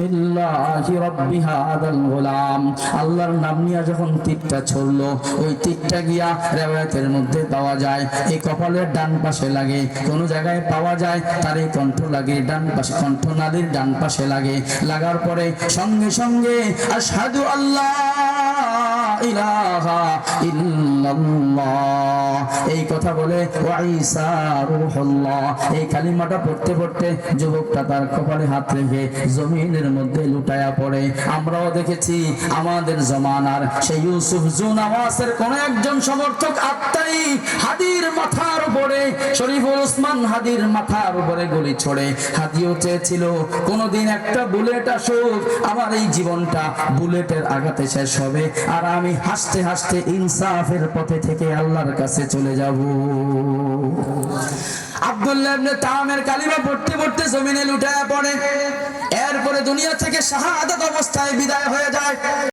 বিসমিল্লাহি রাব্বি হাদাল গোলাম। আল্লাহর নাম নিয়ে যখন তীরটা ছড়লো, ওই তীরটা গিয়া রিওয়ায়াতের মধ্যে পাওয়া যায় এই কপালের ডান পাশে লাগে, কোন জায়গায় পাওয়া যায় তার এই কণ্ঠ লাগে ডান পাশে, কণ্ঠনালীর ডান পাশে লাগে। লাগার পরে সঙ্গে সঙ্গে আশহাদু আল্লাহ ইলাহা ইল্লাল্লাহ এই কথা বলে ওয়া ঈসা রূহুল্লাহ এই কালিমাটা পড়তে পড়তে যুবকটা তার কপালে হাত রেখে জমিনের মধ্যে লুটায়া পড়ে। আমরাও দেখেছি আমাদের জমানার সেই ইউসুফ জুনাওয়াসের কোন একজন সমর্থক আত্মাই হাদির মাথার উপরে, শরীফুল ওসমান হাদির মাথার উপরে গুলি ছোড়ে। হাদিও চেয়েছিল কোনদিন একটা বুলেট আসুক, আমার এই জীবনটা বুলেটের আঘাতে শেষ হবে আর আমি হাসতে হাসতে ইনসাফের পথে থেকে আল্লাহর কাছে চলে যাব। আব্দুল্লাহ ইবনে তামের কালিমা পড়তে পড়তে জমিনে লুটায়া পড়ে। এরপরে দুনিয়া থেকে শাহাদাত অবস্থায় বিদায় হয়ে